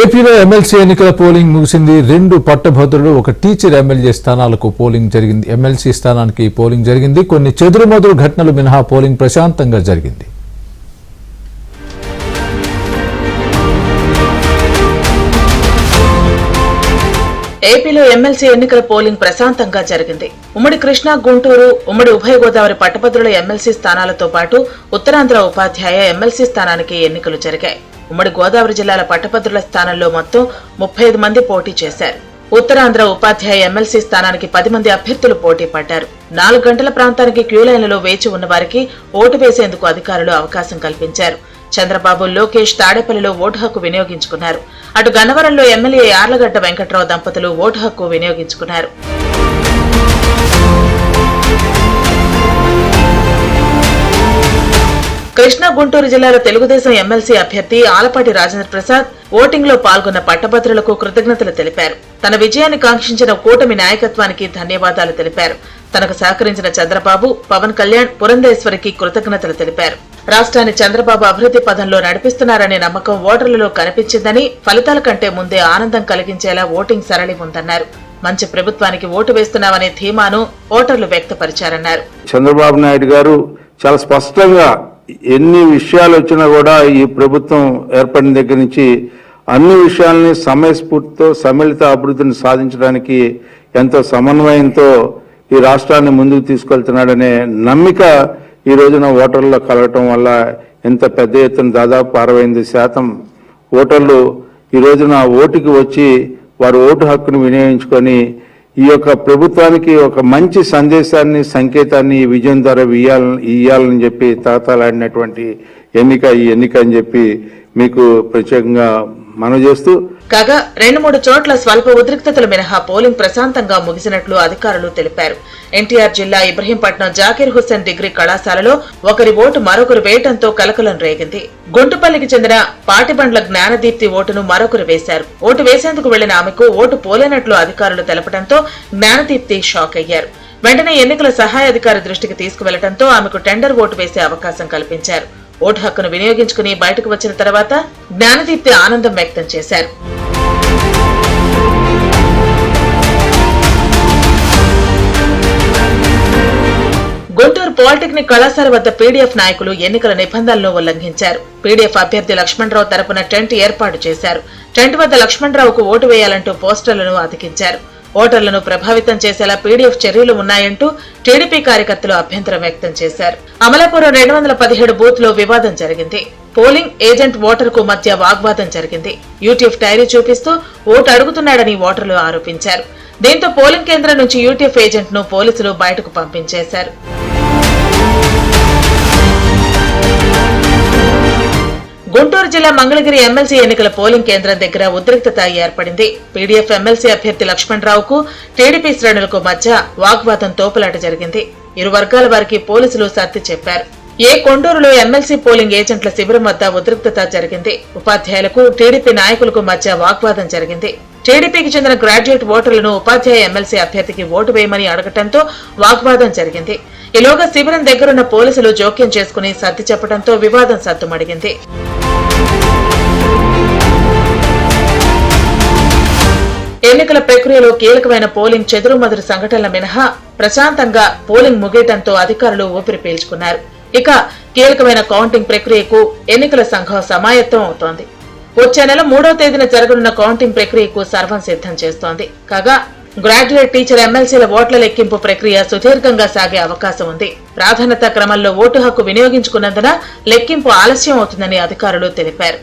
ఏపీలో ఎమ్మెల్సీ ఎన్నికల పోలింగ్ ముగిసింది. 2 పట్టభద్రులు, 1 టీచర్ ఎమ్మెల్యే స్థానాలకు పోలింగ్ జరిగింది. ఎమ్మెల్సీ స్థానానికి పోలింగ్ జరిగింది. కొన్ని చెదురుమదురు ఘటనలు మినహా పోలింగ్ ప్రశాంతంగా జరిగింది. ఏపీలో ఎమ్మెల్సీ ఎన్నికల పోలింగ్ ప్రశాంతంగా జరిగింది. ఉమ్మడి కృష్ణా, గుంటూరు, ఉమ్మడి ఉభయ గోదావరి పట్టభద్రుల ఎమ్మెల్సీ స్థానాలతో పాటు ఉత్తరాంధ్ర ఉపాధ్యాయ ఎమ్మెల్సీ స్థానానికి ఎన్నికలు జరిగాయి. ఉమ్మడి గోదావరి జిల్లాల పట్టభద్రుల స్థానంలో మొత్తం 35 మంది పోటీ చేశారు. ఉత్తరాంధ్ర ఉపాధ్యాయ ఎమ్మెల్సీ స్థానానికి 10 మంది అభ్యర్థులు పోటీ పడ్డారు. 4 గంటల ప్రాంతానికి క్యూలైన్లలో వేచి ఉన్న వారికి ఓటు వేసేందుకు అధికారులు అవకాశం కల్పించారు. చంద్రబాబు, లోకేష్ తాడేపల్లిలో ఓటు హక్కు వినియోగించుకున్నారు. అటు గన్నవరంలో ఎమ్మెల్యే యార్లగడ్డ వెంకట్రావు దంపతులు ఓటు హక్కు వినియోగించుకున్నారు. కృష్ణా, గుంటూరు జిల్లాల తెలుగుదేశం ఎమ్మెల్సీ అభ్యర్థి ఆలపాటి రాజేంద్ర ప్రసాద్ ఓటింగ్ లో పాల్గొన్న పట్టభద్రులకు కృతజ్ఞతలు తెలిపారు. తన విజయాన్ని కాంక్షించిన కూటమి నాయకత్వానికి ధన్యవాదాలు తెలిపారు. తనకు సహకరించిన చంద్రబాబు, పవన్ కళ్యాణ్, పురంధేశ్వరికి కృతజ్ఞతలు తెలిపారు. రాష్ట్రాన్ని చంద్రబాబు అభివృద్ధి పథంలో నడిపిస్తున్నారనే నమ్మకం ఓటర్లలో కనిపించిందని, ఫలితాల కంటే ముందే ఆనందం కలిగించేలా ఓటింగ్ సరళి ఉందన్నారు. మంచి ప్రభుత్వానికి ఓటు వేస్తున్నామనే ధీమాను ఓటర్లు వ్యక్తపరిచారన్నారు. చంద్రబాబు నాయుడు గారు చాలా స్పష్టంగా ఎన్ని విషయాలు వచ్చినా కూడా ఈ ప్రభుత్వం ఏర్పడిన దగ్గర నుంచి అన్ని విషయాల్ని సమయస్ఫూర్తితో సమ్మిళిత అభివృద్ధిని సాధించడానికి ఎంతో సమన్వయంతో ఈ రాష్ట్రాన్ని ముందుకు తీసుకెళ్తున్నాడనే నమ్మిక ఈ రోజున ఓటర్లలో కలగటం వల్ల ఎంత పెద్ద ఎత్తున దాదాపు 68% ఓటర్లు ఈ రోజున ఓటుకి వచ్చి వారు ఓటు హక్కును వినియోగించుకొని ఈ యొక్క ప్రభుత్వానికి ఒక మంచి సందేశాన్ని, సంకేతాన్ని ఈ విజయం ద్వారా ఇయ్యాలని చెప్పి తాతాలాడినటువంటి ఈ ఎన్నిక అని చెప్పి మీకు ప్రత్యేకంగా మనవి చేస్తూ, కాగా 2-3 చోట్ల స్వల్ప ఉద్రిక్తతలు మినహా పోలింగ్ ప్రశాంతంగా ముగిసినట్లు అధికారులు తెలిపారు. ఎన్టీఆర్ జిల్లా ఇబ్రహీంపట్నం జాకీర్ హుస్సేన్ డిగ్రీ కళాశాలలో ఒకరి ఓటు మరొకరు వేయడంతో కలకలం రేగింది. గుంటుపల్లికి చెందిన పాటిబండ్ల జ్ఞానదీప్తి ఓటును మరొకరు వేశారు. ఓటు వేసేందుకు వెళ్లిన ఆమెకు ఓటు పోలేనట్లు అధికారులు తెలపడంతో జ్ఞానదీప్తి షాక్ అయ్యారు. వెంటనే ఎన్నికల సహాయ అధికారి దృష్టికి తీసుకువెళ్లడంతో ఆమెకు టెండర్ ఓటు వేసే అవకాశం కల్పించారు. ఓటు హక్కును వినియోగించుకుని బయటకు వచ్చిన తర్వాత జ్ఞానదీప్తి ఆనందం వ్యక్తం చేశారు. గుంటూరు పాలిటెక్నిక్ కళాశాల వద్ద పీడీఎఫ్ నాయకులు ఎన్నికల నిబంధనలను ఉల్లంఘించారు. పీడీఎఫ్ అభ్యర్థి లక్ష్మణరావు తరపున టెంట్ ఏర్పాటు చేశారు. టెంట్ వద్ద లక్ష్మణరావుకు ఓటు వేయాలంటూ పోస్టర్లను అతికించారు. ఓటర్లను ప్రభావితం చేసేలా పీడీఎఫ్ చర్యలు ఉన్నాయంటూ టీడీపీ కార్యకర్తలు అభ్యంతరం వ్యక్తం చేశారు. అమలాపురం 217 బూత్ లో వివాదం జరిగింది. పోలింగ్ ఏజెంట్ ఓటర్కు మధ్య వాగ్వాదం జరిగింది. యూటీఎఫ్ డైరీ చూపిస్తూ ఓటు అడుగుతున్నాడని ఓటర్లు ఆరోపించారు. దీంతో పోలింగ్ కేంద్రం నుంచి యూటీఎఫ్ ఏజెంట్ ను పోలీసులు బయటకు పంపించేశారు. గుంటూరు జిల్లా మంగళగిరి ఎమ్మెల్సీ ఎన్నికల పోలింగ్ కేంద్రం దగ్గర ఉద్రిక్తత ఏర్పడింది. పీడీఎఫ్ ఎమ్మెల్సీ అభ్యర్థి లక్ష్మణరావుకు టీడీపీ శ్రేణులకు మధ్య వాగ్వాదం తోపులాట జరిగింది. ఇరు వర్గాల వారికి పోలీసులు సర్ది చెప్పారు. కొండూరులో ఎమ్మెల్సీ పోలింగ్ ఏజెంట్ల శిబిరం వద్ద ఉద్రిక్తత జరిగింది. ఉపాధ్యాయులకు, టీడీపీ నాయకులకు మధ్య వాగ్వాదం జరిగింది. టీడీపీకి చెందిన గ్రాడ్యుయేట్ ఓటర్లను ఉపాధ్యాయ ఎమ్మెల్సీ అభ్యర్థికి ఓటు వేయమని అడగటంతో వాగ్వాదం జరిగింది. ఈలోగా శిబిరం దగ్గరున్న పోలీసులు జోక్యం చేసుకుని సర్ది చెప్పడంతో వివాదం సద్దుమడిగింది. ఎన్నికల ప్రక్రియలో కీలకమైన పోలింగ్ చెదురుమదురు సంఘటనల మినహా ప్రశాంతంగా పోలింగ్ ముగియటంతో అధికారులు ఊపిరి పీల్చుకున్నారు. ఇక కీలకమైన కౌంటింగ్ ప్రక్రియకు ఎన్నికల సంఘం సమాయత్తం అవుతోంది. వచ్చే నెల 3వ తేదీన జరగనున్న కౌంటింగ్ ప్రక్రియకు సర్వం సిద్ధం చేస్తోంది. కాగా గ్రాడ్యుయేట్ టీచర్ ఎమ్మెల్సీల ఓట్ల లెక్కింపు ప్రక్రియ సుదీర్ఘంగా సాగే అవకాశం ఉంది. ప్రాధాన్యత క్రమంలో ఓటు హక్కు వినియోగించుకున్నందున లెక్కింపు ఆలస్యం అవుతుందని అధికారులు తెలిపారు.